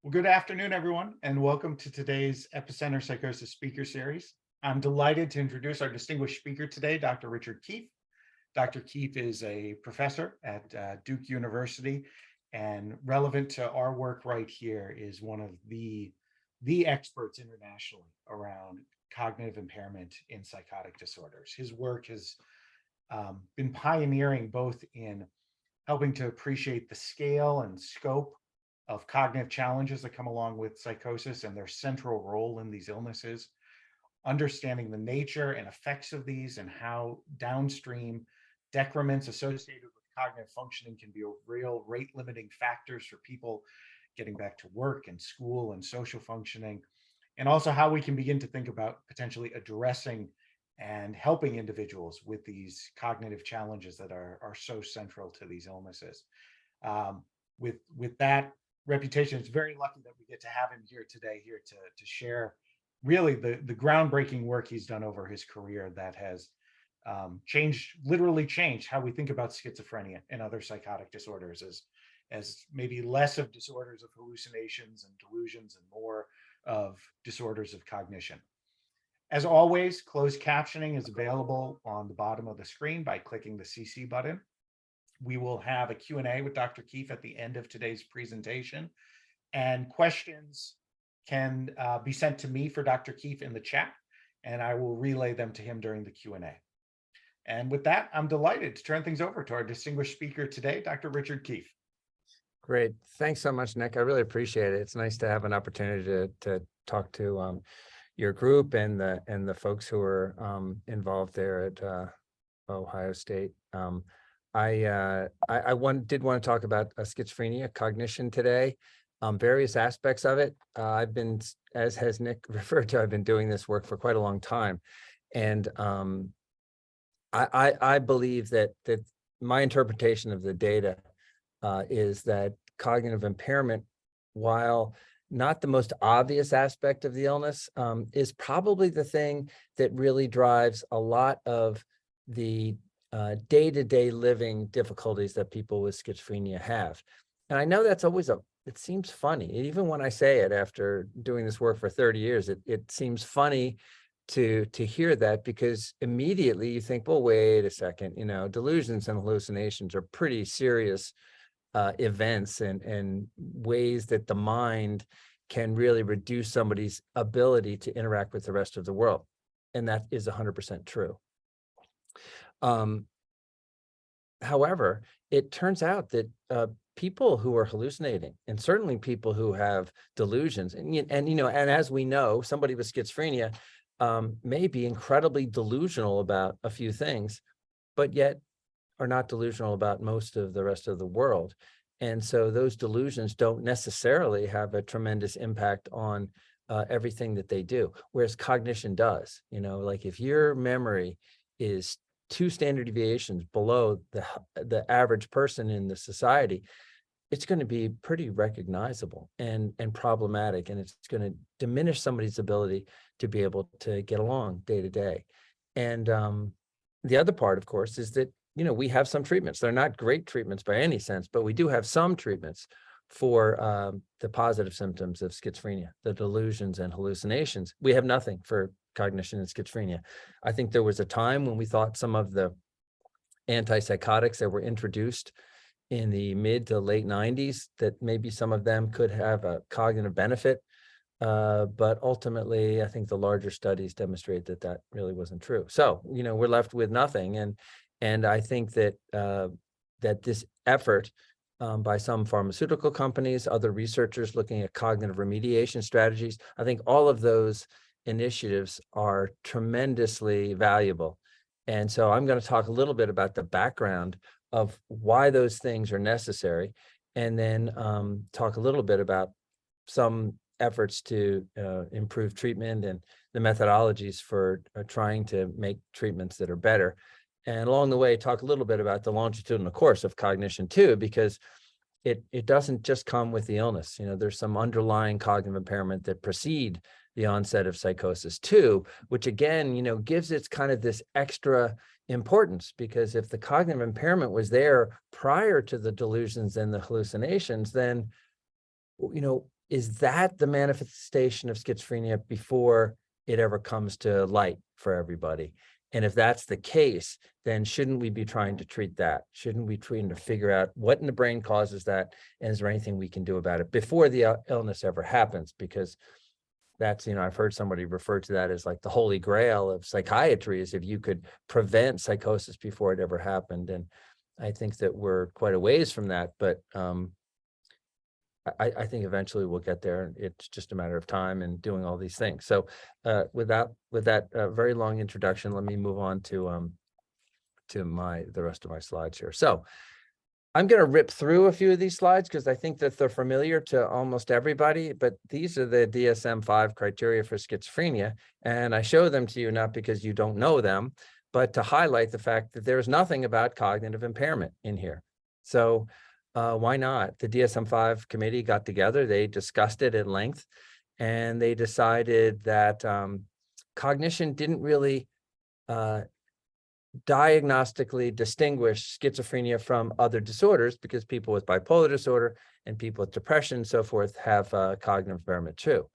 Well, good afternoon, everyone, and welcome to today's Epicenter Psychosis Speaker Series. I'm delighted to introduce our distinguished speaker today, Dr. Richard Keefe. Dr. Keefe is a professor at Duke University, and relevant to our work right here is one of the experts internationally around cognitive impairment in psychotic disorders. His work has been pioneering both in helping to appreciate the scale and scope of cognitive challenges that come along with psychosis and their central role in these illnesses, understanding the nature and effects of these and how downstream decrements associated with cognitive functioning can be real rate limiting factors for people getting back to work and school and social functioning, and also how we can begin to think about potentially addressing and helping individuals with these cognitive challenges that are so central to these illnesses. With that reputation, it's very lucky that we get to have him here today, here to share really the groundbreaking work he's done over his career that has literally changed how we think about schizophrenia and other psychotic disorders as maybe less of disorders of hallucinations and delusions and more of disorders of cognition. As always, closed captioning is available on the bottom of the screen by clicking the CC button. We will have a Q&A with Dr. Keefe at the end of today's presentation, and questions can be sent to me for Dr. Keefe in the chat, and I will relay them to him during the Q&A. And with that, I'm delighted to turn things over to our distinguished speaker today, Dr. Richard Keefe. Great. Thanks so much, Nick. I really appreciate it. It's nice to have an opportunity to talk to your group and the folks who are involved there at Ohio State. I did want to talk about schizophrenia, cognition today, various aspects of it. I've been, as has Nick referred to, I've been doing this work for quite a long time. And I believe that my interpretation of the data is that cognitive impairment, while not the most obvious aspect of the illness, is probably the thing that really drives a lot of the day-to-day living difficulties that people with schizophrenia have. And I know that's always it seems funny, even when I say it after doing this work for 30 years, it seems funny to hear that, because immediately you think, well, wait a second, delusions and hallucinations are pretty serious events and ways that the mind can really reduce somebody's ability to interact with the rest of the world. And that is 100% true. However, it turns out that people who are hallucinating, and certainly people who have delusions, and as we know, somebody with schizophrenia may be incredibly delusional about a few things, but yet are not delusional about most of the rest of the world. And so those delusions don't necessarily have a tremendous impact on everything that they do, whereas cognition does. Like if your memory is 2 standard deviations below the average person in the society, it's going to be pretty recognizable and problematic, and it's going to diminish somebody's ability to be able to get along day to day. And the other part, of course, is that we have some treatments. They're not great treatments by any sense, but we do have some treatments for the positive symptoms of schizophrenia, the delusions and hallucinations. We have nothing for cognition and schizophrenia. I think there was a time when we thought some of the antipsychotics that were introduced in the mid to late 90s, that maybe some of them could have a cognitive benefit. But ultimately, I think the larger studies demonstrate that that really wasn't true. So, we're left with nothing. And I think that that this effort by some pharmaceutical companies, other researchers looking at cognitive remediation strategies, I think all of those initiatives are tremendously valuable. And so I'm going to talk a little bit about the background of why those things are necessary, and then talk a little bit about some efforts to improve treatment and the methodologies for trying to make treatments that are better. And along the way, talk a little bit about the longitudinal course of cognition too, because it doesn't just come with the illness. There's some underlying cognitive impairment that precede the onset of psychosis too, which again, gives it kind of this extra importance, because if the cognitive impairment was there prior to the delusions and the hallucinations, then, is that the manifestation of schizophrenia before it ever comes to light for everybody? And if that's the case, then shouldn't we be trying to treat that? Shouldn't we trying to figure out what in the brain causes that? And is there anything we can do about it before the illness ever happens? Because that's, I've heard somebody refer to that as like the holy grail of psychiatry, is if you could prevent psychosis before it ever happened. And I think that we're quite a ways from that, but I think eventually we'll get there. It's just a matter of time and doing all these things. So with that very long introduction, let me move on to the rest of my slides here. So I'm going to rip through a few of these slides because I think that they're familiar to almost everybody, but these are the DSM-5 criteria for schizophrenia. And I show them to you not because you don't know them, but to highlight the fact that there's nothing about cognitive impairment in here. So why not? The DSM-5 committee got together, they discussed it at length, and they decided that cognition didn't really diagnostically distinguish schizophrenia from other disorders, because people with bipolar disorder and people with depression and so forth have cognitive impairment too,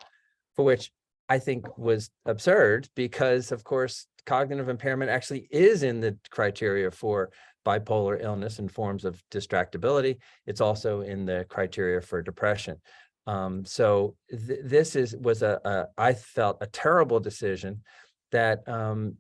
for which I think was absurd, because of course cognitive impairment actually is in the criteria for bipolar illness and forms of distractibility. It's also in the criteria for depression. So this was I felt a terrible decision that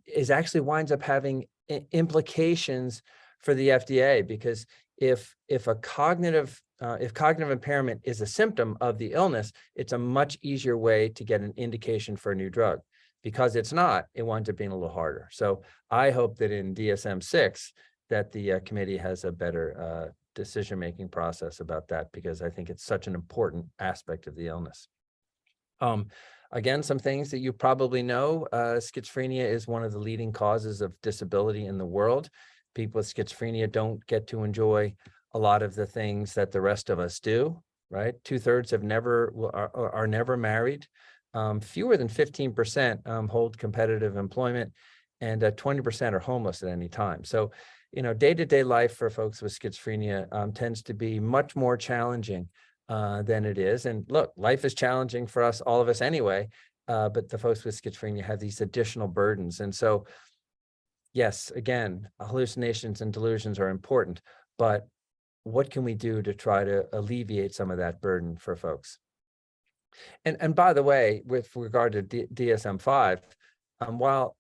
is actually winds up having implications for the FDA, because if cognitive impairment is a symptom of the illness, it's a much easier way to get an indication for a new drug. Because it's not, it winds up being a little harder. So I hope that in DSM-6 that the committee has a better decision-making process about that, because I think it's such an important aspect of the illness. Again, some things that you probably know, schizophrenia is one of the leading causes of disability in the world. People with schizophrenia don't get to enjoy a lot of the things that the rest of us do, right? 2/3 are never married. Fewer than 15% hold competitive employment, and 20% are homeless at any time. So, day-to-day life for folks with schizophrenia tends to be much more challenging than it is. And look, life is challenging for us, all of us anyway, but the folks with schizophrenia have these additional burdens. And so, yes, again, hallucinations and delusions are important, but what can we do to try to alleviate some of that burden for folks? And by the way, with regard to DSM-5, while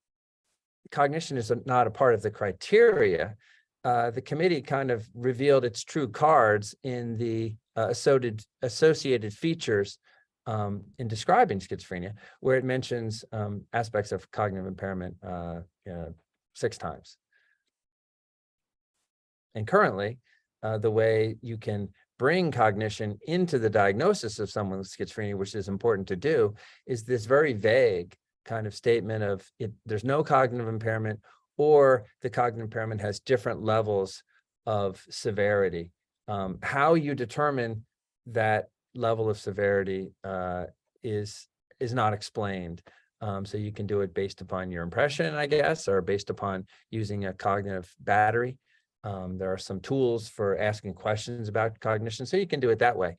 cognition is not a part of the criteria, the committee kind of revealed its true cards in the associated features in describing schizophrenia, where it mentions aspects of cognitive impairment 6 times. And currently, the way you can bring cognition into the diagnosis of someone with schizophrenia, which is important to do, is this very vague kind of statement of there's no cognitive impairment, or the cognitive impairment has different levels of severity. How you determine that level of severity is not explained. So you can do it based upon your impression, I guess, or based upon using a cognitive battery. There are some tools for asking questions about cognition, so you can do it that way.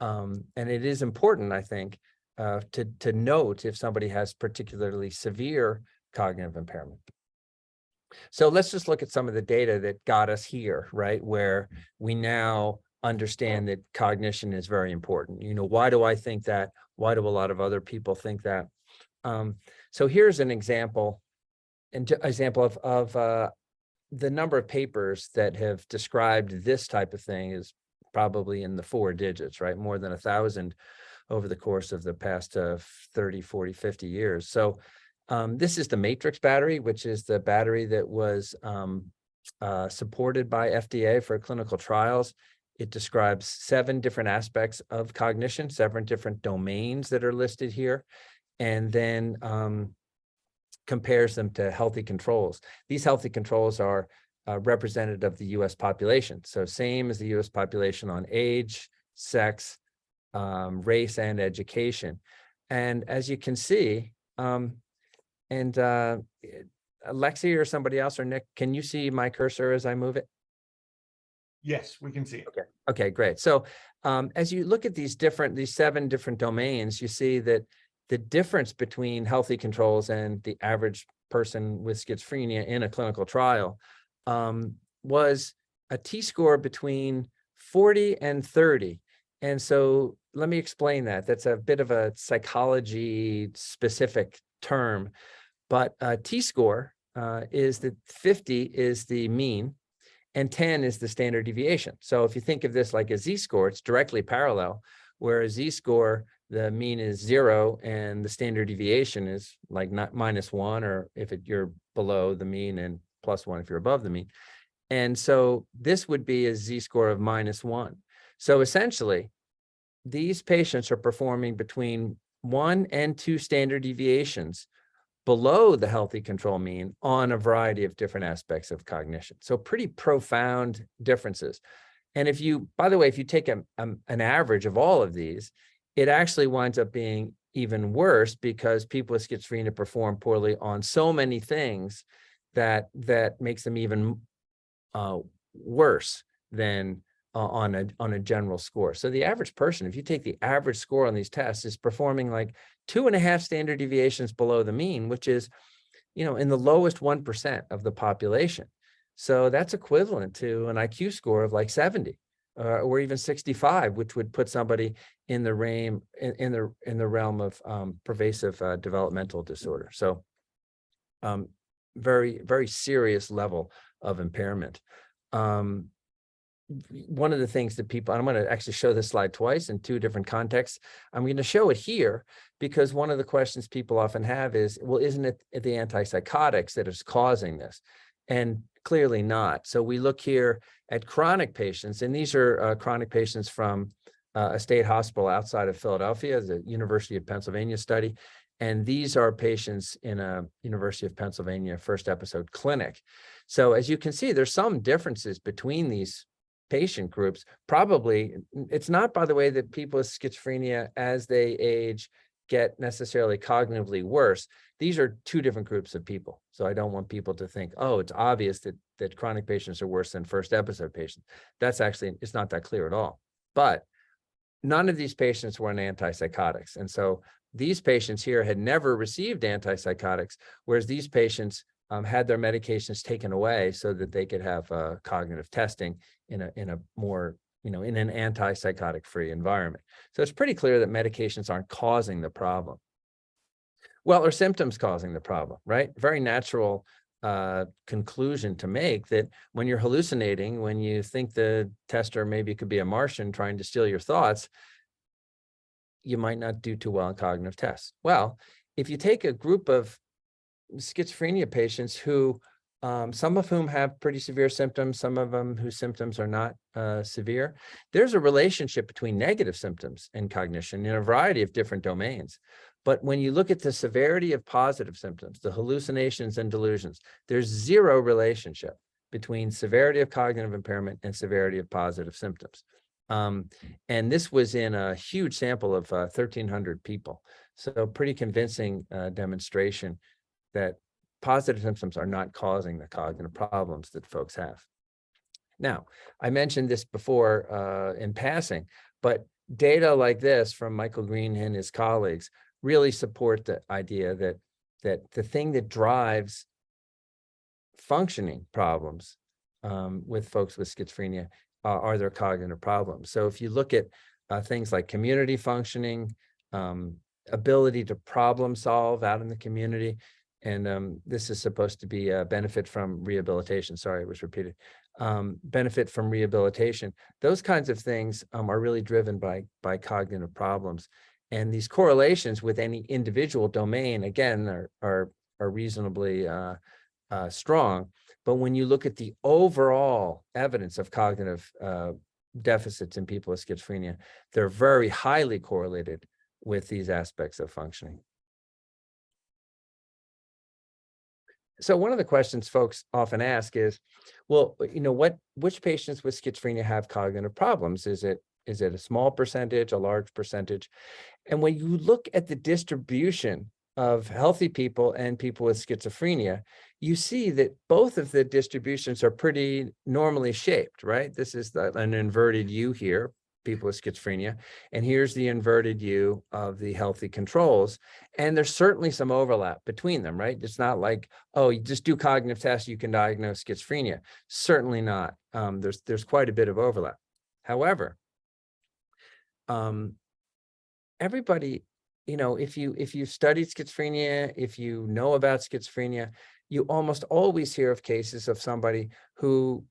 And it is important, I think, to note if somebody has particularly severe cognitive impairment. So let's just look at some of the data that got us here, right? Where we now understand that cognition is very important. Why do I think that? Why do a lot of other people think that? So here's an example of the number of papers that have described this type of thing is probably in the 4 digits, right? More than 1,000 over the course of the past 30, 40, 50 years. So this is the matrix battery, which is the battery that was supported by FDA for clinical trials. It describes 7 different aspects of cognition, 7 different domains that are listed here, and then compares them to healthy controls. These healthy controls are representative of the US population. So same as the US population on age, sex, race, and education. And as you can see, Lexi or somebody else, or Nick, can you see my cursor as I move it? Yes, we can see it. Okay. Okay, great. So as you look at these 7 different domains, you see that the difference between healthy controls and the average person with schizophrenia in a clinical trial was a T-score between 40 and 30. And so let me explain that. That's a bit of a psychology specific term, but T-score is that 50 is the mean and 10 is the standard deviation. So if you think of this like a Z-score, it's directly parallel, where a Z-score, the mean is 0 and the standard deviation is like not -1, or if you're below the mean, and +1 if you're above the mean. And so this would be a Z-score of -1. So essentially, these patients are performing between 1 and 2 standard deviations below the healthy control mean on a variety of different aspects of cognition. So pretty profound differences. And if you, by the way, if you take an average of all of these, it actually winds up being even worse, because people with schizophrenia perform poorly on so many things that makes them even worse than on a general score. So the average person, if you take the average score on these tests, is performing like 2.5 standard deviations below the mean, which is, in the lowest 1% of the population. So that's equivalent to an IQ score of like 70 or even 65, which would put somebody in the realm of pervasive developmental disorder. So very, very serious level of impairment. One of the things that people, and I'm going to actually show this slide twice in 2 different contexts. I'm going to show it here because one of the questions people often have is, well, isn't it the antipsychotics that is causing this? And clearly not. So we look here at chronic patients, and these are chronic patients from a state hospital outside of Philadelphia, the University of Pennsylvania study. And these are patients in a University of Pennsylvania first episode clinic. So as you can see, there's some differences between these patient groups. Probably, it's not, by the way, that people with schizophrenia as they age get necessarily cognitively worse. These are 2 different groups of people. So I don't want people to think, oh, it's obvious that chronic patients are worse than first episode patients. That's actually, it's not that clear at all. But none of these patients were on antipsychotics. And so these patients here had never received antipsychotics, whereas these patients had their medications taken away so that they could have cognitive testing in a more, in an antipsychotic free environment. So it's pretty clear that medications aren't causing the problem. Well, are symptoms causing the problem, right? Very natural conclusion to make, that when you're hallucinating, when you think the tester maybe could be a Martian trying to steal your thoughts, you might not do too well on cognitive tests. Well, if you take a group of schizophrenia patients who, some of whom have pretty severe symptoms, some of them whose symptoms are not severe, there's a relationship between negative symptoms and cognition in a variety of different domains. But when you look at the severity of positive symptoms, the hallucinations and delusions, there's 0 relationship between severity of cognitive impairment and severity of positive symptoms. And this was in a huge sample of 1,300 people. So pretty convincing demonstration that positive symptoms are not causing the cognitive problems that folks have. Now, I mentioned this before in passing, but data like this from Michael Green and his colleagues really support the idea that the thing that drives functioning problems with folks with schizophrenia are their cognitive problems. So if you look at things like community functioning, ability to problem solve out in the community, and this is supposed to be a benefit from rehabilitation. Sorry, it was repeated. Benefit from rehabilitation. Those kinds of things are really driven by cognitive problems. And these correlations with any individual domain, again, are reasonably strong. But when you look at the overall evidence of cognitive deficits in people with schizophrenia, they're very highly correlated with these aspects of functioning. So one of the questions folks often ask is, well, which patients with schizophrenia have cognitive problems? Is it a small percentage, a large percentage? And when you look at the distribution of healthy people and people with schizophrenia, you see that both of the distributions are pretty normally shaped, right? This is an inverted U here, people with schizophrenia, and here's the inverted U of the healthy controls. And there's certainly some overlap between them, right? It's not like, oh, you just do cognitive tests, you can diagnose schizophrenia. Certainly not. There's quite a bit of overlap. However, everybody, if you studied schizophrenia, if you know about schizophrenia, you almost always hear of cases of somebody who,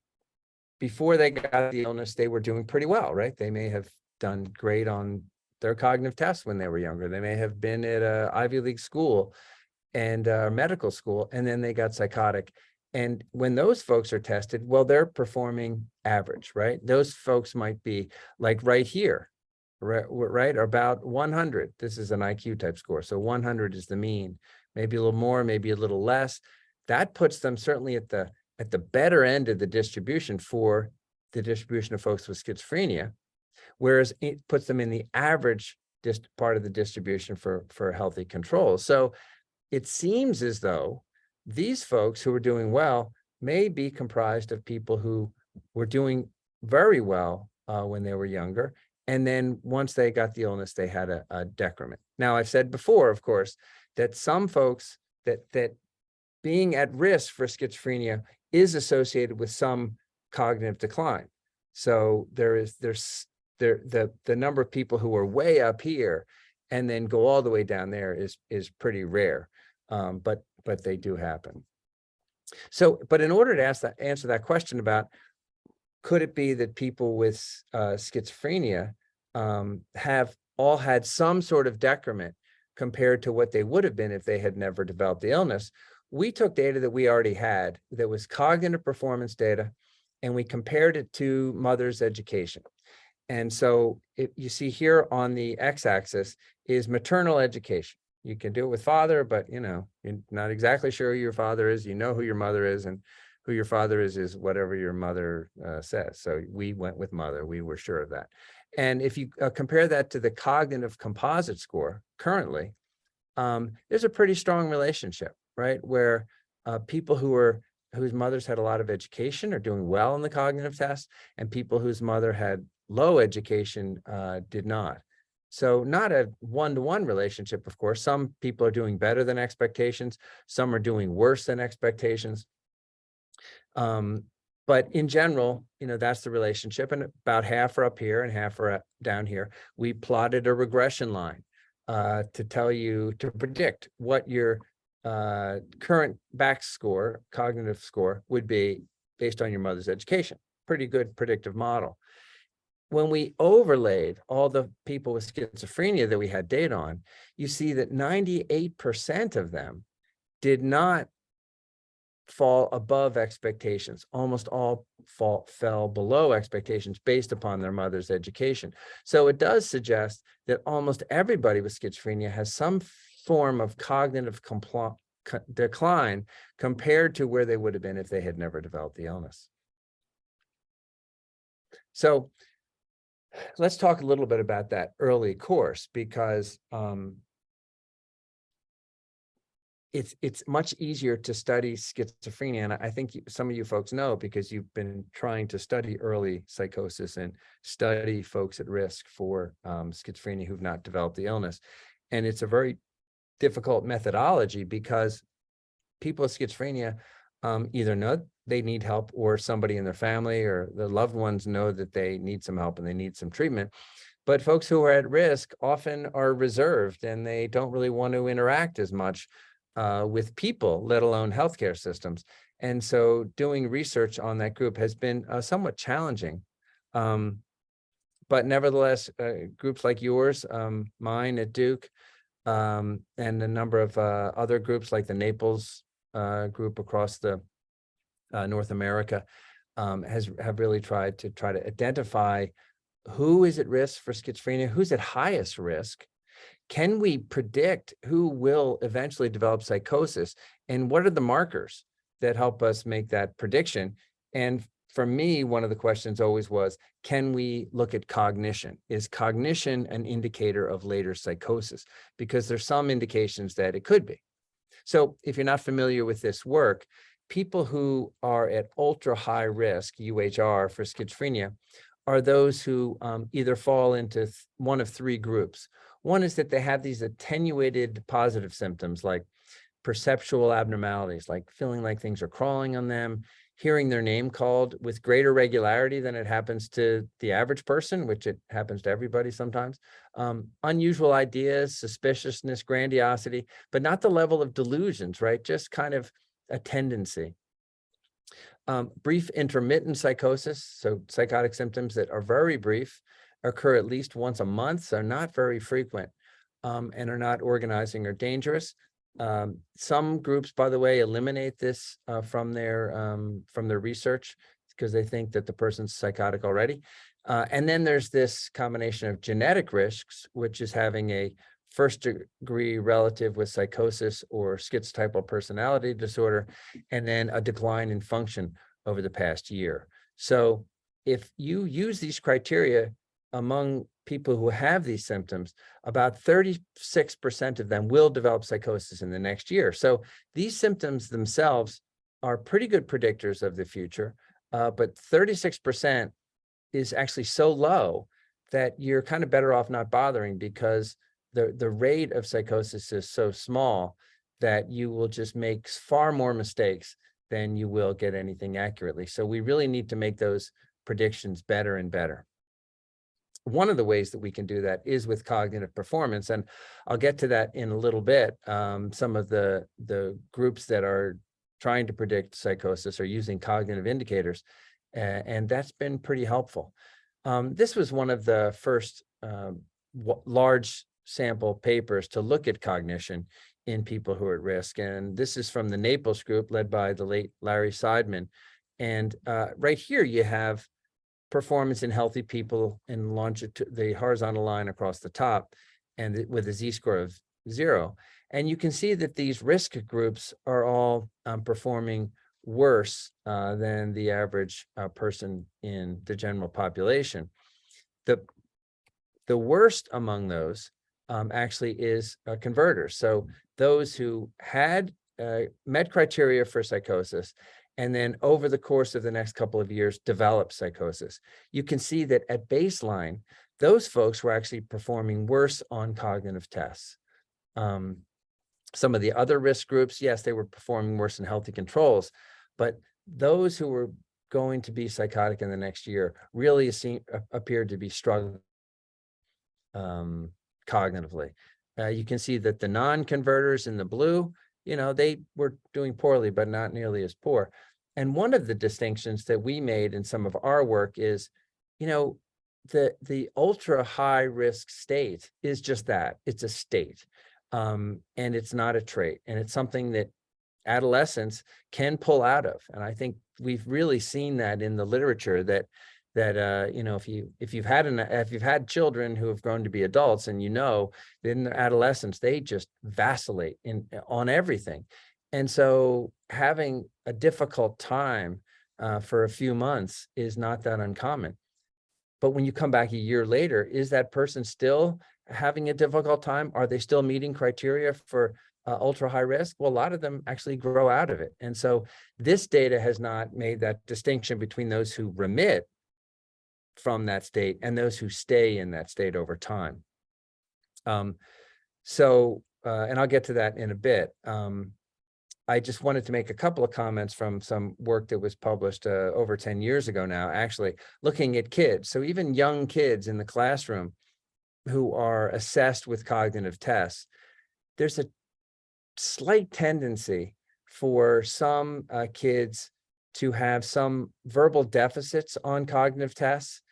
before they got the illness, they were doing pretty well, right? They may have done great on their cognitive tests when they were younger. They may have been at a Ivy League school and medical school, and then they got psychotic. And when those folks are tested, well, they're performing average, right? Those folks might be like right here, right? About 100. This is an IQ type score. So 100 is the mean, maybe a little more, maybe a little less. That puts them certainly at the better end of the distribution for the distribution of folks with schizophrenia, whereas it puts them in the average part of the distribution for healthy control. So it seems as though these folks who are doing well may be comprised of people who were doing very well when they were younger. And then once they got the illness, they had a decrement. Now, I've said before, of course, that some folks that being at risk for schizophrenia is associated with some cognitive decline. So there's the number of people who are way up here and then go all the way down there is pretty rare, but they do happen. So, but in order to answer that question about could it be that people with schizophrenia have all had some sort of decrement compared to what they would have been if they had never developed the illness, we took data that we already had that was cognitive performance data, and we compared it to mother's education. And so you see here on the x-axis is maternal education. You can do it with father, but you're not exactly sure who your father is. You know who your mother is, and who your father is whatever your mother says. So we went with mother. We were sure of that. And if you compare that to the cognitive composite score currently, there's a pretty strong relationship, right? Where people whose mothers had a lot of education are doing well in the cognitive test, and people whose mother had low education did not. So not a one-to-one relationship, of course. Some people are doing better than expectations. Some are doing worse than expectations. But in general, that's the relationship, and about half are up here and half are down here. We plotted a regression line to predict what your current back score, cognitive score, would be based on your mother's education. Pretty good predictive model. When we overlaid all the people with schizophrenia that we had data on, you see that 98% of them did not fall above expectations. Almost all fell below expectations based upon their mother's education. So it does suggest that almost everybody with schizophrenia has some form of cognitive decline compared to where they would have been if they had never developed the illness. So let's talk a little bit about that early course, because it's much easier to study schizophrenia. And I think some of you folks know, because you've been trying to study early psychosis and study folks at risk for schizophrenia who've not developed the illness. And it's a very difficult methodology because people with schizophrenia either know they need help, or somebody in their family or their loved ones know that they need some help and they need some treatment. But folks who are at risk often are reserved, and they don't really want to interact as much with people, let alone healthcare systems. And so doing research on that group has been somewhat challenging. But nevertheless, groups like yours, mine at Duke, and a number of other groups like the Naples group across the North America have really tried to identify who is at risk for schizophrenia, who's at highest risk. Can we predict who will eventually develop psychosis, and what are the markers that help us make that prediction? And for me, one of the questions always was, can we look at cognition? Is cognition an indicator of later psychosis? Because there's some indications that it could be. So if you're not familiar with this work, people who are at ultra high risk, UHR, for schizophrenia, are those who either fall into one of three groups. One is that they have these attenuated positive symptoms like perceptual abnormalities, like feeling like things are crawling on them, hearing their name called with greater regularity than it happens to the average person, which it happens to everybody sometimes, unusual ideas, suspiciousness, grandiosity, but not the level of delusions, right? Just kind of a tendency. Brief intermittent psychosis, so psychotic symptoms that are very brief, occur at least once a month, so not very frequent, and are not organizing or dangerous. Some groups, by the way, eliminate this from their research because they think that the person's psychotic already. And then there's this combination of genetic risks, which is having a first-degree relative with psychosis or schizotypal personality disorder, and then a decline in function over the past year. So if you use these criteria among people who have these symptoms, about 36% of them will develop psychosis in the next year. So these symptoms themselves are pretty good predictors of the future, but 36% is actually so low that you're kind of better off not bothering, because the rate of psychosis is so small that you will just make far more mistakes than you will get anything accurately. So we really need to make those predictions better and better. One of the ways that we can do that is with cognitive performance, and I'll get to that in a little bit. Some of the groups that are trying to predict psychosis are using cognitive indicators, and that's been pretty helpful. This was one of the first large sample papers to look at cognition in people who are at risk, and this is from the Naples group led by the late Larry Seidman. And right here you have performance in healthy people in the horizontal line across the top, and with a z-score of 0. And you can see that these risk groups are all performing worse than the average person in the general population. The worst among those actually is converters. So those who had met criteria for psychosis and then over the course of the next couple of years develop psychosis. You can see that at baseline, those folks were actually performing worse on cognitive tests. Some of the other risk groups, yes, they were performing worse in healthy controls, but those who were going to be psychotic in the next year really appeared to be struggling cognitively. You can see that the non-converters in the blue, they were doing poorly, but not nearly as poor. And one of the distinctions that we made in some of our work is, the ultra high risk state is just that. It's a state, and it's not a trait. And it's something that adolescents can pull out of. And I think we've really seen that in the literature that if you've had children who have grown to be adults, and in their adolescence they just vacillate on everything, and so having a difficult time for a few months is not that uncommon. But when you come back a year later, is that person still having a difficult time? Are they still meeting criteria for ultra high risk? Well, a lot of them actually grow out of it. And so this data has not made that distinction between those who remit from that state and those who stay in that state over time. And I'll get to that in a bit. I just wanted to make a couple of comments from some work that was published over 10 years ago now, actually, looking at kids. So even young kids in the classroom who are assessed with cognitive tests, there's a slight tendency for some kids to have some verbal deficits on cognitive tests,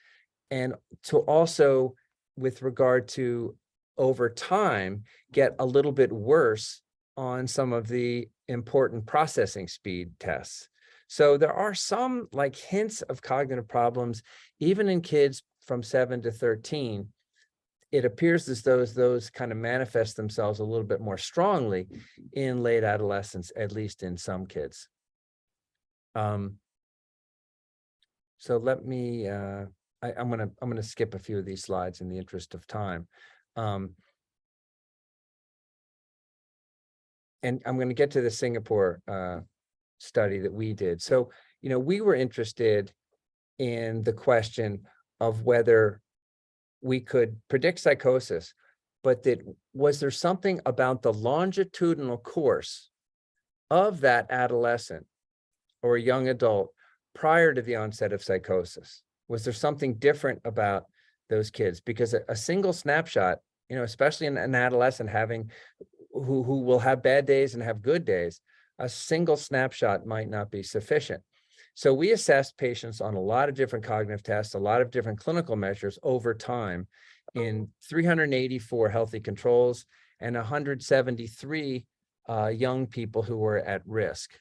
and to also, with regard to over time, get a little bit worse on some of the important processing speed tests. So there are some hints of cognitive problems, even in kids from 7 to 13. It appears as though those kind of manifest themselves a little bit more strongly in late adolescence, at least in some kids. So let me, I'm gonna skip a few of these slides in the interest of time. And I'm going to get to the Singapore study that we did. So, we were interested in the question of whether we could predict psychosis, but that was there something about the longitudinal course of that adolescent or young adult prior to the onset of psychosis? Was there something different about those kids? Because a single snapshot, especially in an adolescent who will have bad days and have good days, a single snapshot might not be sufficient. So we assessed patients on a lot of different cognitive tests, a lot of different clinical measures over time in 384 healthy controls and 173 young people who were at risk.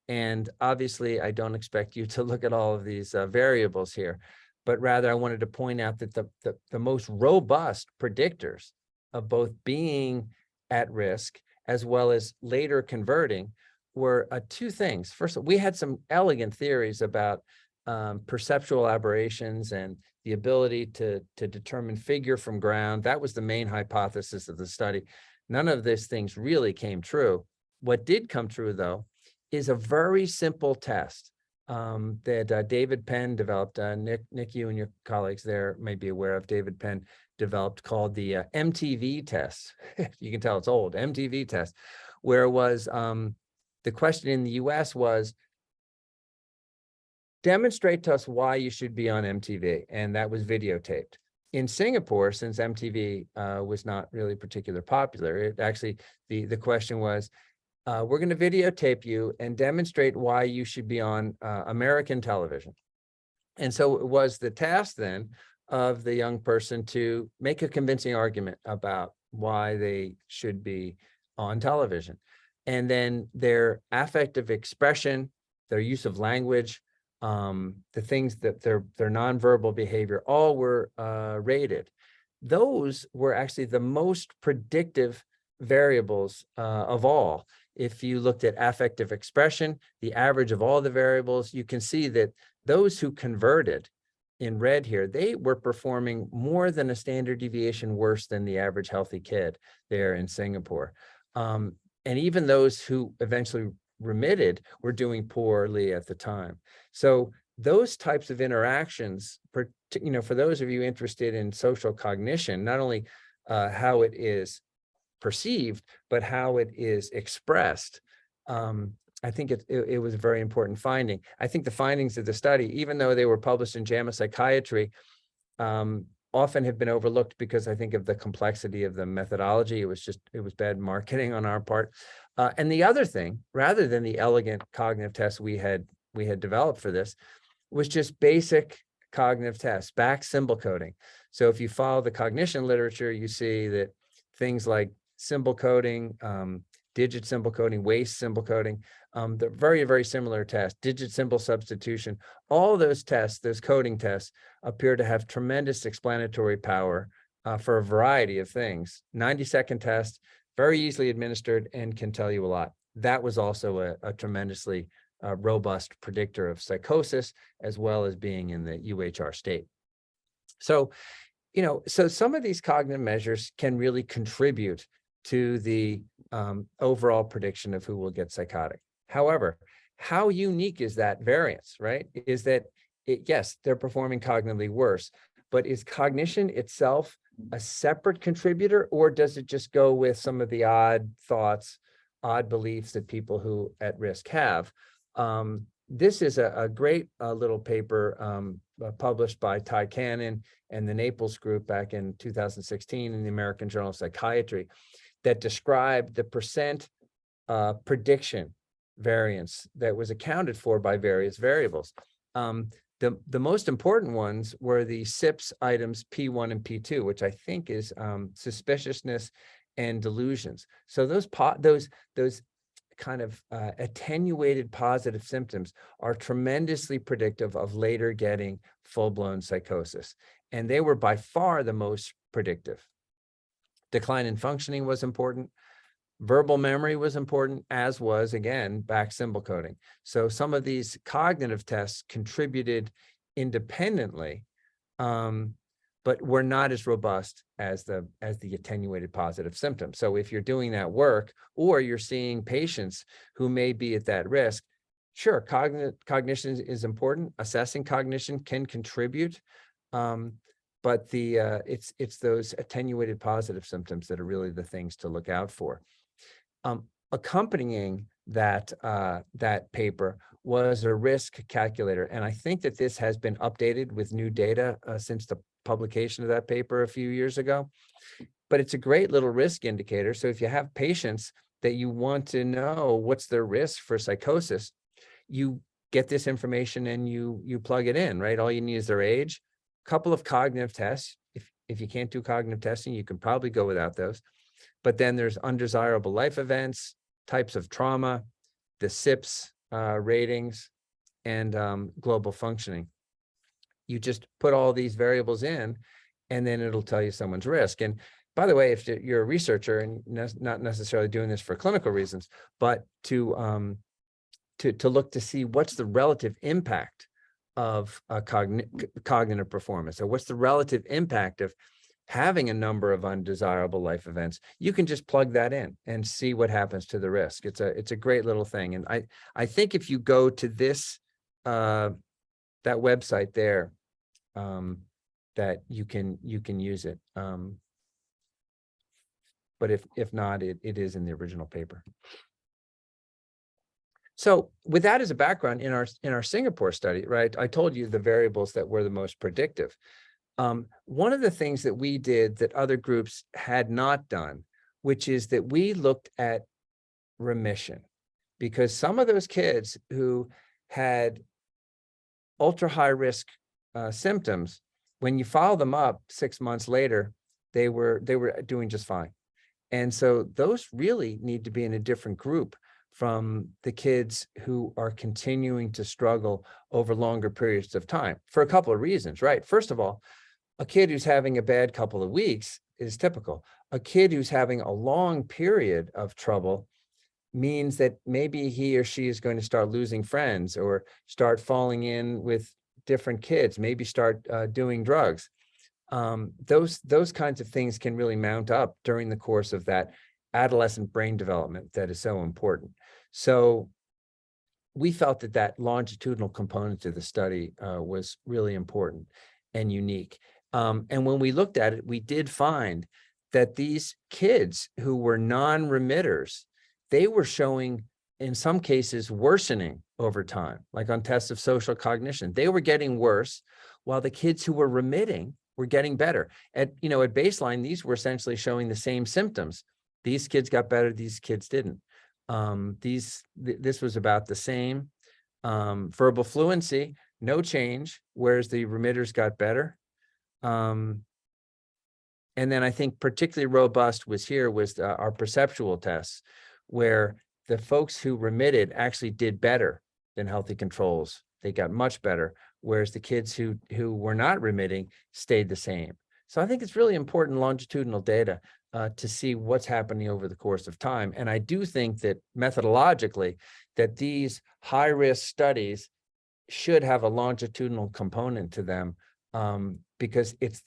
And obviously, I don't expect you to look at all of these variables here, but rather I wanted to point out that the most robust predictors of both being at risk as well as later converting were two things. First, we had some elegant theories about perceptual aberrations and the ability to determine figure from ground. That was the main hypothesis of the study. None of these things really came true. What did come true, though, is a very simple test that David Penn developed. Nick, you and your colleagues there may be aware of. David Penn developed called the MTV test. You can tell it's old, MTV test, where it was the question in the US was, demonstrate to us why you should be on MTV, and that was videotaped. In Singapore, since MTV was not really particularly popular, it actually, the question was, we're going to videotape you and demonstrate why you should be on American television. And so it was the task then of the young person to make a convincing argument about why they should be on television. And then their affective expression, their use of language, the things that their nonverbal behavior, all were rated. Those were actually the most predictive variables of all. If you looked at affective expression, the average of all the variables, you can see that those who converted in red here, they were performing more than a standard deviation worse than the average healthy kid there in Singapore. And even those who eventually remitted were doing poorly at the time. So those types of interactions, for those of you interested in social cognition, not only how it is perceived, but how it is expressed. I think it was a very important finding. I think the findings of the study, even though they were published in JAMA Psychiatry, often have been overlooked because I think of the complexity of the methodology. It was bad marketing on our part. And the other thing, rather than the elegant cognitive tests we had developed for this, was just basic cognitive tests, back symbol coding. So if you follow the cognition literature, you see that things like symbol coding, digit symbol coding, waist symbol coding, they're very, very similar tests. Digit symbol substitution, all those tests, those coding tests, appear to have tremendous explanatory power for a variety of things. 90-second test, very easily administered, and can tell you a lot. That was also a tremendously robust predictor of psychosis, as well as being in the UHR state. So, so some of these cognitive measures can really contribute to the overall prediction of who will get psychotic. However, how unique is that variance, right? Is that, yes, they're performing cognitively worse, but is cognition itself a separate contributor, or does it just go with some of the odd thoughts, odd beliefs that people who at risk have? This is a great little paper published by Ty Cannon and the Naples group back in 2016 in the American Journal of Psychiatry that described the percent prediction variance that was accounted for by various variables. The most important ones were the SIPS items P1 and P2, which I think is suspiciousness and delusions. So those kind of attenuated positive symptoms are tremendously predictive of later getting full-blown psychosis. And they were by far the most predictive. Decline in functioning was important. Verbal memory was important, as was, again, back symbol coding. So some of these cognitive tests contributed independently, but were not as robust as the attenuated positive symptoms. So if you're doing that work, or you're seeing patients who may be at that risk, sure, cognition is important. Assessing cognition can contribute, but it's those attenuated positive symptoms that are really the things to look out for. Accompanying that paper was a risk calculator, and I think that this has been updated with new data since the publication of that paper a few years ago. But it's a great little risk indicator. So if you have patients that you want to know what's their risk for psychosis, you get this information and you plug it in, right? All you need is their age, a couple of cognitive tests. If you can't do cognitive testing, you can probably go without those. But then there's undesirable life events, types of trauma, the SIPS ratings, and global functioning. You just put all these variables in, and then it'll tell you someone's risk. And by the way, if you're a researcher and not necessarily doing this for clinical reasons, but to look to see what's the relative impact of cognitive performance, or what's the relative impact of having a number of undesirable life events, you can just plug that in and see what happens to the risk. It's a great little thing. And I think if you go to this, that website there, that you can use it. But if not, it is in the original paper. So with that as a background, in our Singapore study, right, I told you the variables that were the most predictive. One of the things that we did that other groups had not done, which is that we looked at remission, because some of those kids who had ultra high risk symptoms, when you follow them up 6 months later, they were doing just fine. And so those really need to be in a different group from the kids who are continuing to struggle over longer periods of time, for a couple of reasons, right? First of all, a kid who's having a bad couple of weeks is typical. A kid who's having a long period of trouble means that maybe he or she is going to start losing friends, or start falling in with different kids, maybe start doing drugs. Those kinds of things can really mount up during the course of that adolescent brain development that is so important. So we felt that longitudinal component to the study was really important and unique. And when we looked at it, we did find that these kids who were non-remitters, they were showing, in some cases, worsening over time, like on tests of social cognition. They were getting worse, while the kids who were remitting were getting better. At baseline, these were essentially showing the same symptoms. These kids got better, these kids didn't. This was about the same. Verbal fluency, no change, whereas the remitters got better. And then I think particularly robust was our perceptual tests, where the folks who remitted actually did better than healthy controls. They got much better, whereas the kids who were not remitting stayed the same. So I think it's really important longitudinal data to see what's happening over the course of time. And I do think that methodologically, that these high-risk studies should have a longitudinal component to them, because it's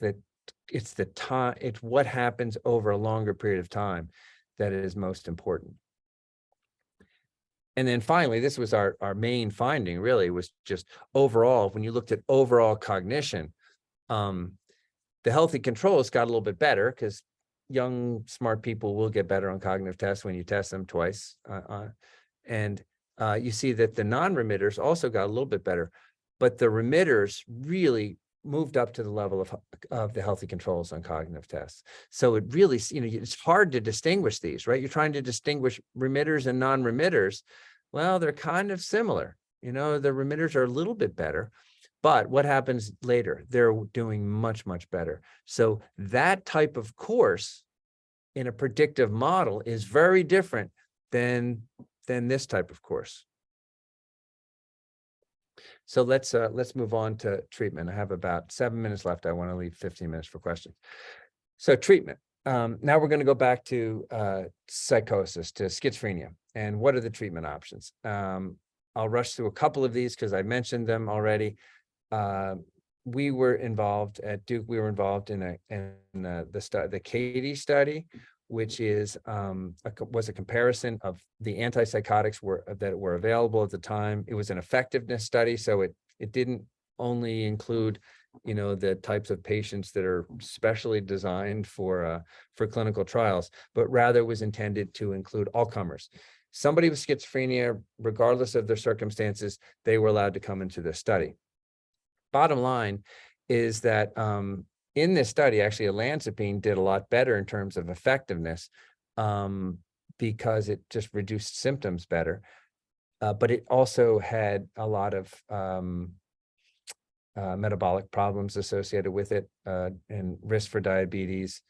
what happens over a longer period of time that is most important. And then finally, this was our main finding, really, was just overall, when you looked at overall cognition, the healthy controls got a little bit better, because young, smart people will get better on cognitive tests when you test them twice. And you see that the non-remitters also got a little bit better, but the remitters really moved up to the level of the healthy controls on cognitive tests. So it really, it's hard to distinguish these, right? You're trying to distinguish remitters and non-remitters. Well, they're kind of similar. The remitters are a little bit better, but what happens later? They're doing much, much better. So that type of course in a predictive model is very different than this type of course. So let's move on to treatment. I have about 7 minutes left. I want to leave 15 minutes for questions. So treatment. now we're going to go back to psychosis, to schizophrenia, and what are the treatment options? I'll rush through a couple of these because I mentioned them already. We were involved at Duke. We were involved in the Katie study, which is was a comparison of the antipsychotics that were available at the time. It was an effectiveness study, so it didn't only include, the types of patients that are specially designed for clinical trials, but rather was intended to include all comers. Somebody with schizophrenia, regardless of their circumstances, they were allowed to come into this study. Bottom line is that in this study, actually, olanzapine did a lot better in terms of effectiveness because it just reduced symptoms better. But it also had a lot of metabolic problems associated with it, and risk for diabetes,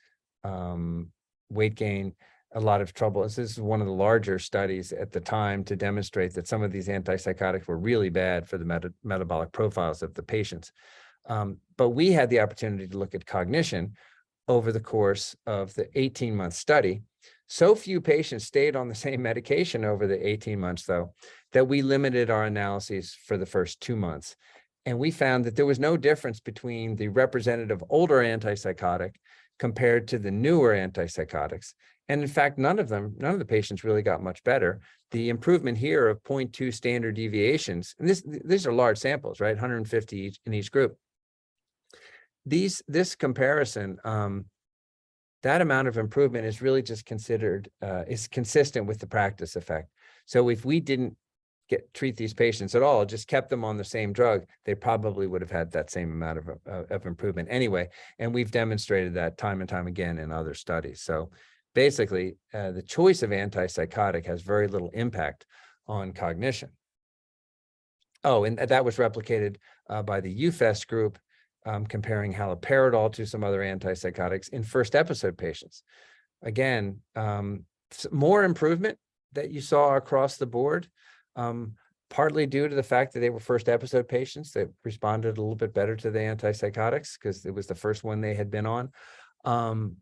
weight gain, a lot of trouble. This is one of the larger studies at the time to demonstrate that some of these antipsychotics were really bad for the metabolic profiles of the patients. But we had the opportunity to look at cognition over the course of the 18-month study. So few patients stayed on the same medication over the 18 months, though, that we limited our analyses for the first 2 months. And we found that there was no difference between the representative older antipsychotic compared to the newer antipsychotics. And in fact, none of the patients really got much better. The improvement here of 0.2 standard deviations, and these are large samples, right? 150 in each group. This comparison, that amount of improvement is really just considered, is consistent with the practice effect. So if we didn't treat these patients at all, just kept them on the same drug, they probably would have had that same amount of improvement anyway. And we've demonstrated that time and time again in other studies. So basically, the choice of antipsychotic has very little impact on cognition. Oh, and that was replicated by the UFES group, comparing haloperidol to some other antipsychotics in first episode patients. Again, more improvement that you saw across the board, partly due to the fact that they were first episode patients that responded a little bit better to the antipsychotics because it was the first one they had been on.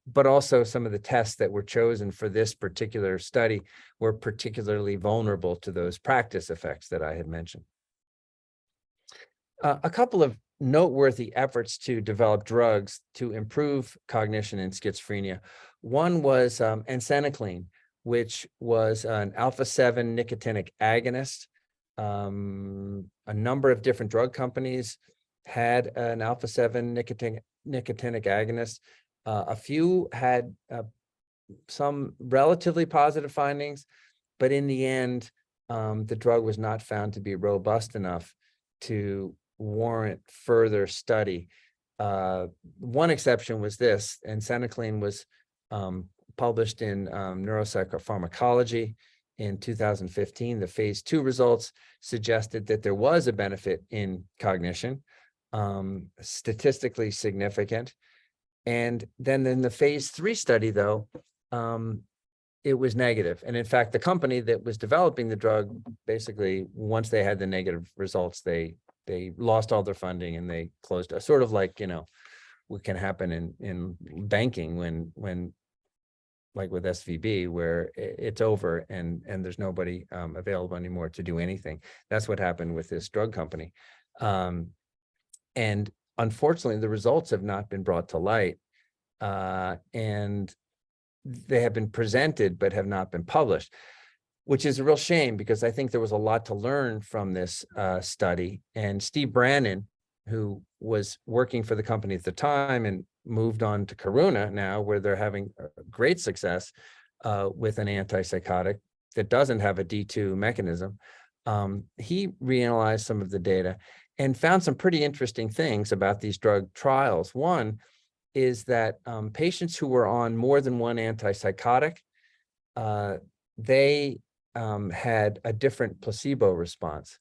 But also some of the tests that were chosen for this particular study were particularly vulnerable to those practice effects that I had mentioned. A couple of noteworthy efforts to develop drugs to improve cognition in schizophrenia. One was encenacline, which was an alpha-7 nicotinic agonist. A number of different drug companies had an alpha-7 nicotinic agonist. A few had some relatively positive findings, but in the end, the drug was not found to be robust enough to warrant further study. One exception was this, encenacline was published in Neuropsychopharmacology in 2015. The phase 2 results suggested that there was a benefit in cognition, statistically significant. And then in the phase 3 study, though, it was negative. And in fact, the company that was developing the drug, basically, once they had the negative results, they lost all their funding and they closed. Sort of like, what can happen in banking when like with SVB, where it's over and there's nobody available anymore to do anything. That's what happened with this drug company. And unfortunately, the results have not been brought to light, and they have been presented but have not been published, which is a real shame because I think there was a lot to learn from this study. And Steve Brannon, who was working for the company at the time and moved on to Karuna now, where they're having great success with an antipsychotic that doesn't have a D2 mechanism, he reanalyzed some of the data and found some pretty interesting things about these drug trials. One is that patients who were on more than one antipsychotic, they had a different placebo response.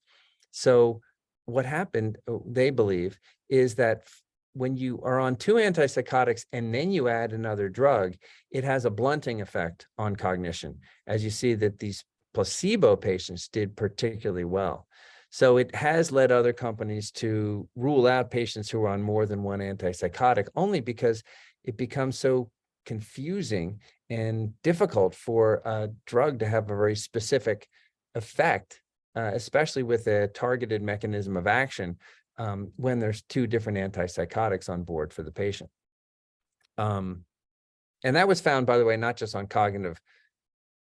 So what happened, they believe, is that when you are on 2 antipsychotics and then you add another drug, it has a blunting effect on cognition, as you see that these placebo patients did particularly well. So it has led other companies to rule out patients who are on more than one antipsychotic, only because it becomes so confusing and difficult for a drug to have a very specific effect, especially with a targeted mechanism of action, when there's two different antipsychotics on board for the patient. And that was found, by the way, not just on cognitive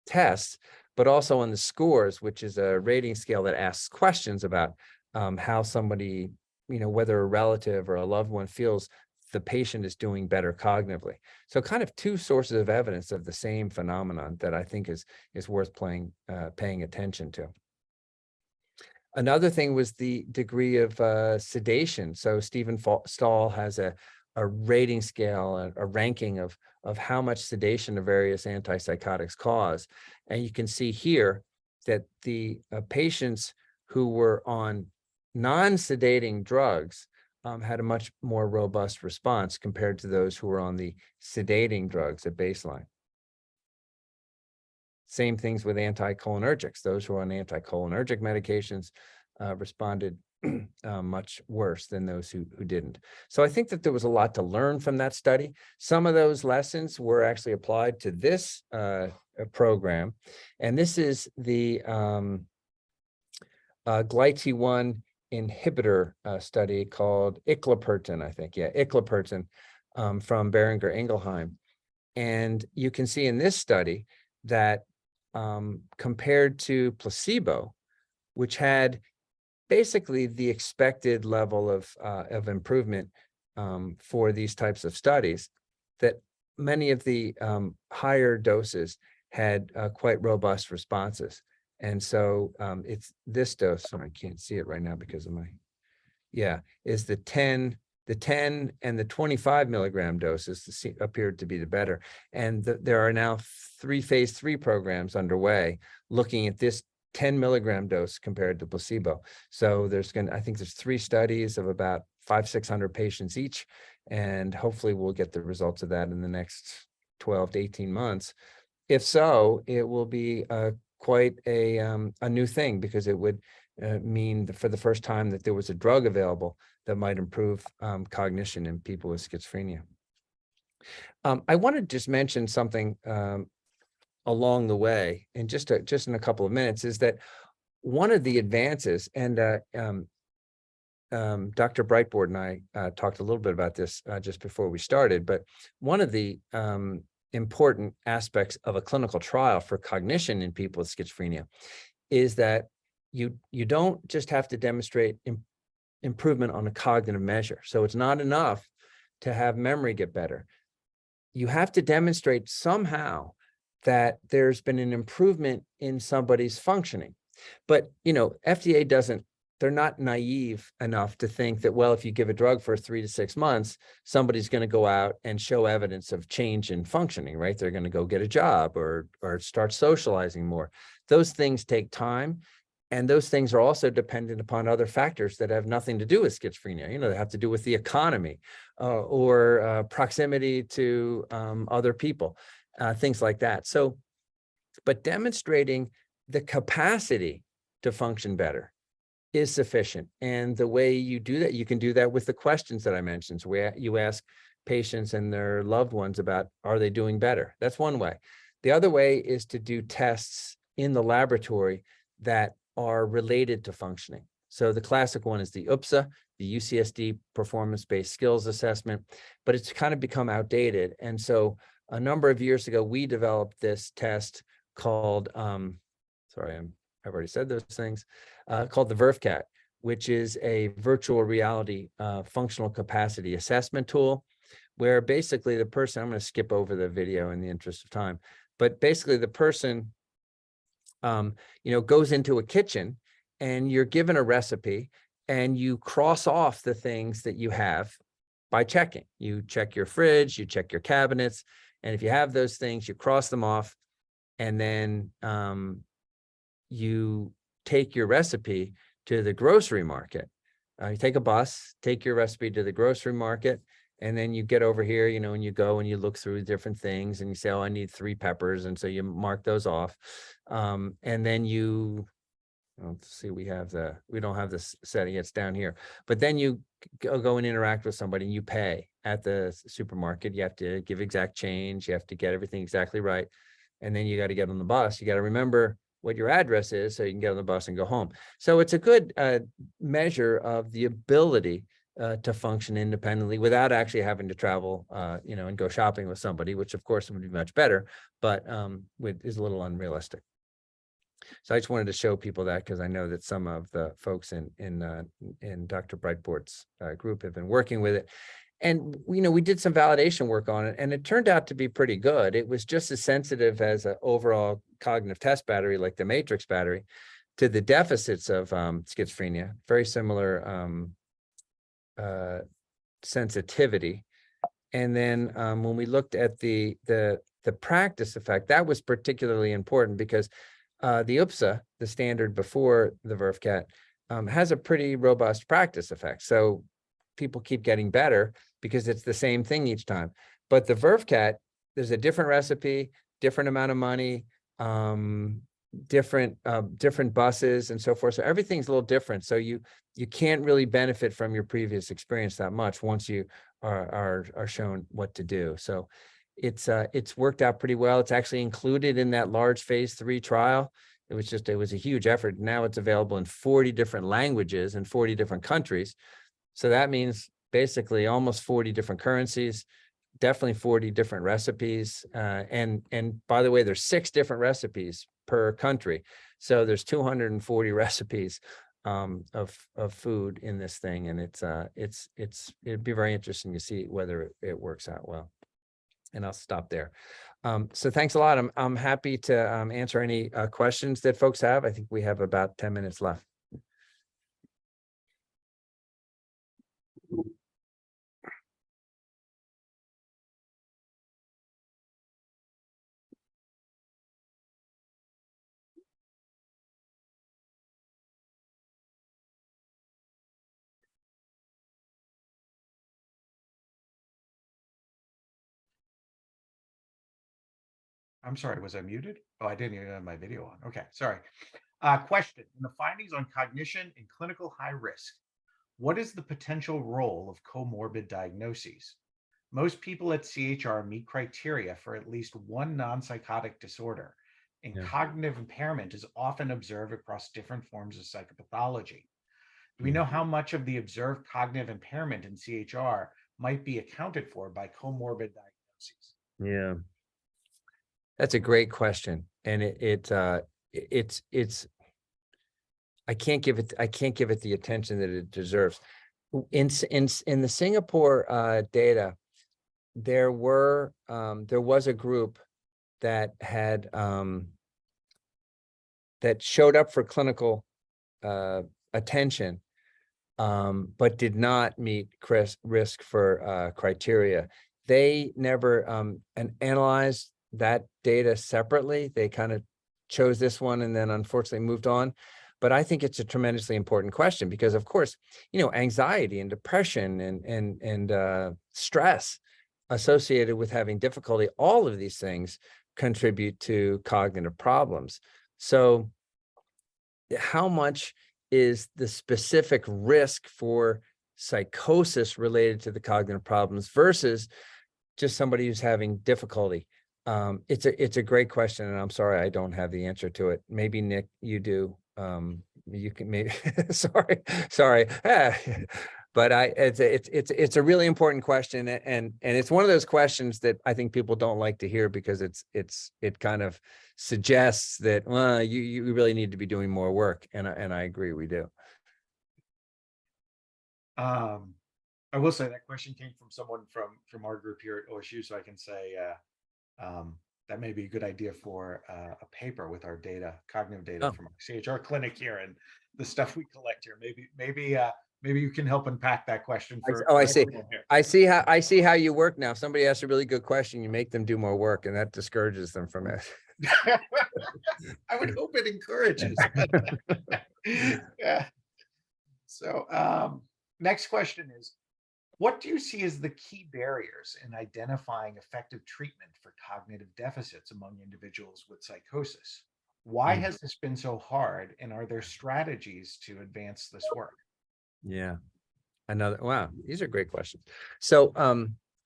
tests, but also on the scores, which is a rating scale that asks questions about how somebody, whether a relative or a loved one feels the patient is doing better cognitively. So kind of two sources of evidence of the same phenomenon that I think is worth paying attention to. Another thing was the degree of sedation. So Stephen Stahl has a rating scale, a ranking of how much sedation the various antipsychotics cause. And you can see here that the patients who were on non-sedating drugs had a much more robust response compared to those who were on the sedating drugs at baseline. Same things with anticholinergics. Those who are on anticholinergic medications responded much worse than those who didn't. So I think that there was a lot to learn from that study. Some of those lessons were actually applied to this program. And this is the GlyT1 inhibitor study called iclapertin, I think. Yeah, iclapertin from Boehringer Ingelheim. And you can see in this study that compared to placebo, which had basically the expected level of improvement for these types of studies, that many of the higher doses had quite robust responses. And so it's this dose, sorry, I can't see it right now because of is the 10 and the 25 milligram doses appeared to be the better. And there are now 3 phase 3 programs underway looking at this 10 milligram dose compared to placebo. So I think there's 3 studies of about 500-600 patients each. And hopefully we'll get the results of that in the next 12 to 18 months. If so, it will be quite a new thing, because it would mean that for the first time that there was a drug available that might improve cognition in people with schizophrenia. I want to just mention something along the way, and just in a couple of minutes, is that one of the advances, and Dr. Brightboard and I talked a little bit about this just before we started, but one of the important aspects of a clinical trial for cognition in people with schizophrenia is that you don't just have to demonstrate improvement on a cognitive measure. So it's not enough to have memory get better. You have to demonstrate somehow that there's been an improvement in somebody's functioning. But, FDA they're not naive enough to think that, well, if you give a drug for 3 to 6 months, somebody's going to go out and show evidence of change in functioning, right? They're going to go get a job or start socializing more. Those things take time. And those things are also dependent upon other factors that have nothing to do with schizophrenia. They have to do with the economy or proximity to other people, things like that. So, but demonstrating the capacity to function better is sufficient. And the way you do that, you can do that with the questions that I mentioned. So you ask patients and their loved ones about, are they doing better? That's one way. The other way is to do tests in the laboratory that are related to functioning. So the classic one is the UPSA, the UCSD Performance-Based Skills Assessment, but it's kind of become outdated. And so a number of years ago, we developed this test called, I've already said those things, called the VRFCAT, which is a virtual reality functional capacity assessment tool, where basically the person, I'm going to skip over the video in the interest of time, but basically the person goes into a kitchen and you're given a recipe and you cross off the things that you have by checking. You check your fridge, you check your cabinets, and if you have those things, you cross them off, and then you take your recipe to the grocery market. You take a bus, take your recipe to the grocery market, and then you get over here, and you go and you look through different things and you say, oh, I need 3 peppers. And so you mark those off. And then you let's see, we don't have this setting, it's down here. But then you go and interact with somebody and you pay at the supermarket. You have to give exact change. You have to get everything exactly right. And then you got to get on the bus. You got to remember what your address is so you can get on the bus and go home. So it's a good measure of the ability to function independently without actually having to travel, and go shopping with somebody, which of course would be much better, but is a little unrealistic. So I just wanted to show people that because I know that some of the folks in Dr. Breitbort's group have been working with it. And, we did some validation work on it, and it turned out to be pretty good. It was just as sensitive as an overall cognitive test battery, like the matrix battery, to the deficits of schizophrenia, very similar sensitivity. And then when we looked at the practice effect, that was particularly important because the UPSA, the standard before the VRFCAT, has a pretty robust practice effect. So people keep getting better because it's the same thing each time. But the VRFCAT, there's a different recipe, different amount of money, different buses and so forth. So everything's a little different. So you can't really benefit from your previous experience that much once you are shown what to do. So it's worked out pretty well. It's actually included in that large phase 3 trial. It was a huge effort. Now it's available in 40 different languages in 40 different countries. So that means basically almost 40 different currencies, definitely 40 different recipes. And by the way, there's 6 different recipes per country. So there's 240 recipes of food in this thing. And it'd be very interesting to see whether it works out well. And I'll stop there. So thanks a lot. I'm happy to answer any questions that folks have. I think we have about 10 minutes left. I'm sorry, was I muted? Oh, I didn't even have my video on. Okay, sorry. Question: in the findings on cognition in clinical high risk, what is the potential role of comorbid diagnoses? Most people at CHR meet criteria for at least one non-psychotic disorder, and Yeah. cognitive impairment is often observed across different forms of psychopathology. Do we Yeah. know how much of the observed cognitive impairment in CHR might be accounted for by comorbid diagnoses? Yeah. That's a great question. And it's I can't give it the attention that it deserves. In the Singapore data, there was a group that had that showed up for clinical attention, but did not meet risk for criteria. They never analyzed that data separately. They kind of chose this one and then unfortunately moved on. But I think it's a tremendously important question because, of course, anxiety and depression and stress associated with having difficulty, all of these things contribute to cognitive problems. So how much is the specific risk for psychosis related to the cognitive problems versus just somebody who's having difficulty? It's a great question, and I'm sorry I don't have the answer to it. Maybe Nick, you do. You can maybe. sorry. But it's a really important question, and it's one of those questions that I think people don't like to hear because it kind of suggests that you really need to be doing more work, and I agree, we do. I will say that question came from someone from our group here at OSU, so I can say that may be a good idea for a paper with our data, cognitive data from our CHR clinic here and the stuff we collect here. Maybe you can help unpack that question for. I see. I see how you work now. If somebody asks a really good question, you make them do more work, and that discourages them from it. I would hope it encourages. Yeah. So next question is, what do you see as the key barriers in identifying effective treatment for cognitive deficits among individuals with psychosis? Why Mm. has this been so hard? And are there strategies to advance this work? Yeah. Wow, these are great questions. So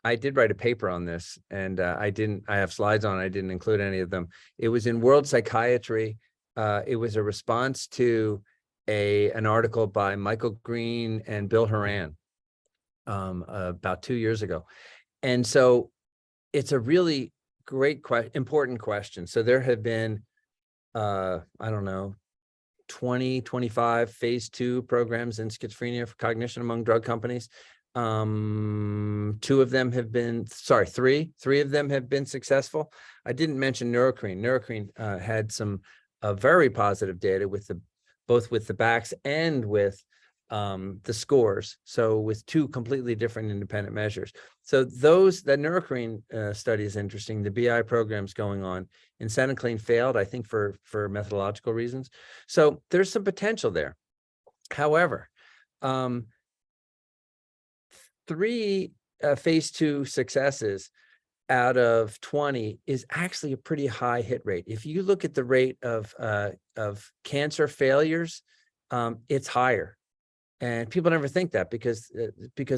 I did write a paper on this, and I have slides on it. I didn't include any of them. It was in World Psychiatry. It was a response to an article by Michael Green and Bill Horan about 2 years ago. And so it's a really great important question. So there have been I don't know, 20, 25 phase 2 programs in schizophrenia for cognition among drug companies. Three of them have been successful. I didn't mention Neurocrine. Neurocrine had some very positive data both with the backs and with the scores. So with two completely different independent measures. So that Neurocrine study is interesting. The BI program's going on. Incenacline failed, I think, for methodological reasons. So there's some potential there. However, three phase 2 successes out of 20 is actually a pretty high hit rate. If you look at the rate of cancer failures, it's higher. And people never think that because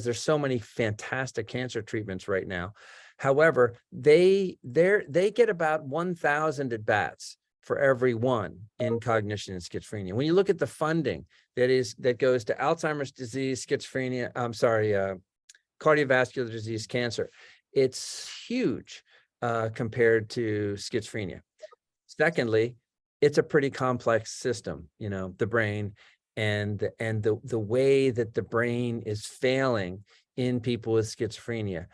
there's so many fantastic cancer treatments right now. However, they get about 1,000 at bats for every one in cognition and schizophrenia. When you look at the funding that goes to Alzheimer's disease, schizophrenia, cardiovascular disease, cancer, it's huge compared to schizophrenia. Secondly, it's a pretty complex system, the brain and the way that the brain is failing in people with schizophrenia.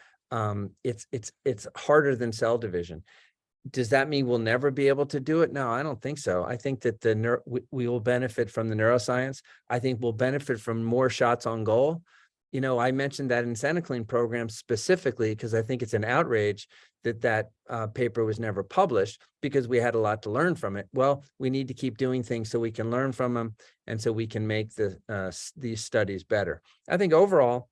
It's harder than cell division. Does that mean we'll never be able to do it? No, I don't think so. I think that we will benefit from the neuroscience. I think we'll benefit from more shots on goal. I mentioned that Incenacline program specifically because I think it's an outrage that paper was never published because we had a lot to learn from it. Well, we need to keep doing things so we can learn from them and so we can make these studies better. I think overall,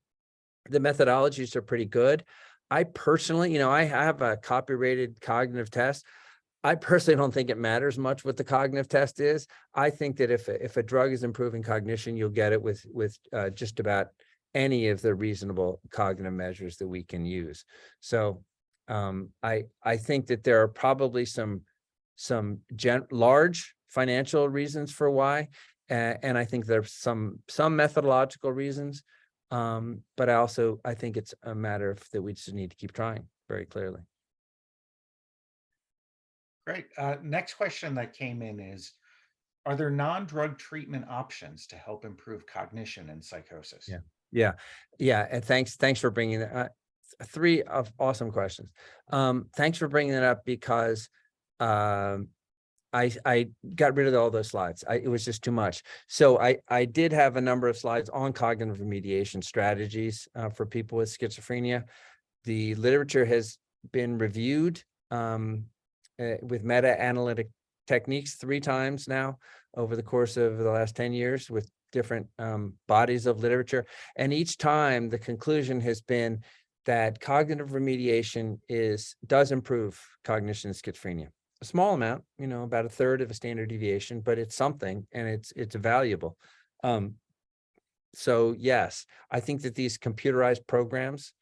the methodologies are pretty good. I personally, I have a copyrighted cognitive test. I personally don't think it matters much what the cognitive test is. I think that if a drug is improving cognition, you'll get it with just about any of the reasonable cognitive measures that we can use. So I think that there are probably some large financial reasons for why, and I think there's some methodological reasons. But I think it's a matter of that we just need to keep trying very clearly. Great. Next question that came in is, are there non-drug treatment options to help improve cognition and psychosis? Yeah. And thanks for bringing that. Three of awesome questions. Thanks for bringing that up because I got rid of all those slides. It was just too much. So I did have a number of slides on cognitive remediation strategies for people with schizophrenia. The literature has been reviewed with meta-analytic techniques 3 times now over the course of the last 10 years with different bodies of literature. And each time the conclusion has been that cognitive remediation does improve cognition in schizophrenia. A small amount, about a third of a standard deviation, but it's something and it's valuable. So yes, I think that these computerized programs,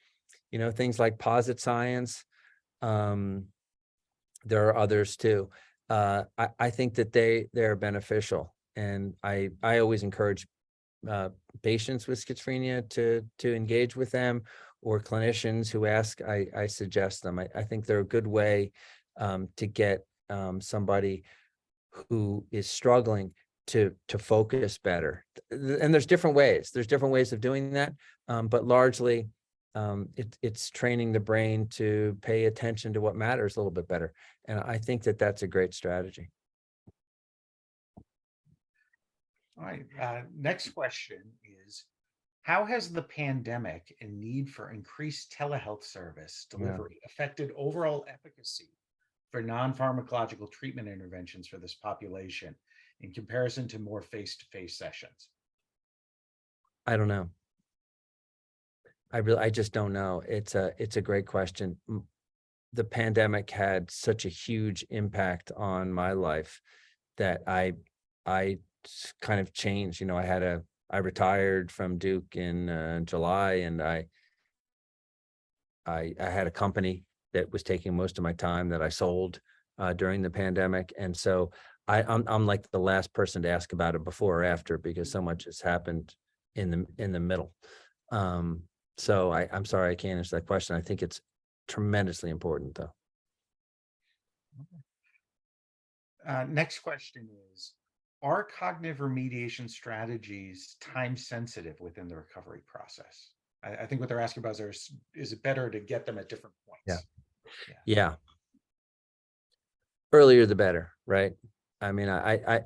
things like Posit Science, there are others too. I think that they're beneficial, and I always encourage patients with schizophrenia to engage with them, or clinicians who ask. I suggest them. I think they're a good way to get somebody who is struggling to focus better. And there's different ways. There's different ways of doing that, but largely it's training the brain to pay attention to what matters a little bit better. And I think that that's a great strategy. All right. Next question is, how has the pandemic and need for increased telehealth service delivery affected overall efficacy for non-pharmacological treatment interventions for this population in comparison to more face-to-face sessions? I don't know. I just don't know. It's a great question. The pandemic had such a huge impact on my life that I kind of changed. You know, I retired from Duke in July, and I had a company that was taking most of my time that I sold during the pandemic. And so I'm like the last person to ask about it before or after, because so much has happened in the middle. So I'm sorry, I can't answer that question. I think it's tremendously important though. Next question is, are cognitive remediation strategies time sensitive within the recovery process? I think what they're asking about is it better to get them at different points? Yeah. Earlier the better, right? I mean, I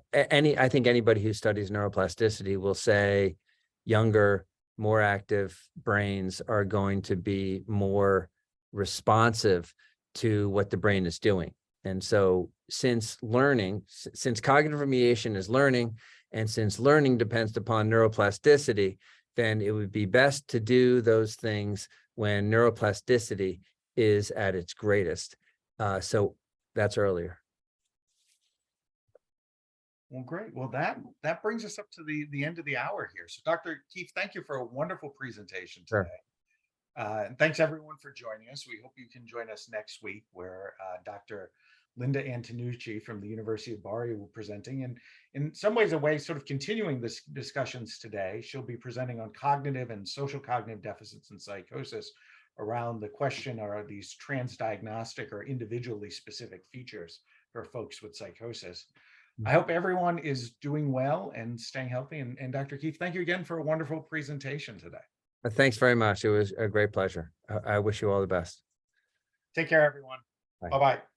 think anybody who studies neuroplasticity will say younger, more active brains are going to be more responsive to what the brain is doing. And so since cognitive remediation is learning, and since learning depends upon neuroplasticity, then it would be best to do those things when neuroplasticity is at its greatest. So that's earlier. Well, great. Well, that brings us up to the end of the hour here. So Dr. Keefe, thank you for a wonderful presentation today. Sure. And thanks everyone for joining us. We hope you can join us next week, where Dr. Linda Antonucci from the University of Bari will be presenting, and in some ways, sort of continuing this discussions today. She'll be presenting on cognitive and social cognitive deficits in psychosis, around the question, are these transdiagnostic or individually specific features for folks with psychosis? I hope everyone is doing well and staying healthy. And Dr. Keefe, thank you again for a wonderful presentation today. Thanks very much. It was a great pleasure. I wish you all the best. Take care, everyone. Bye. Bye-bye.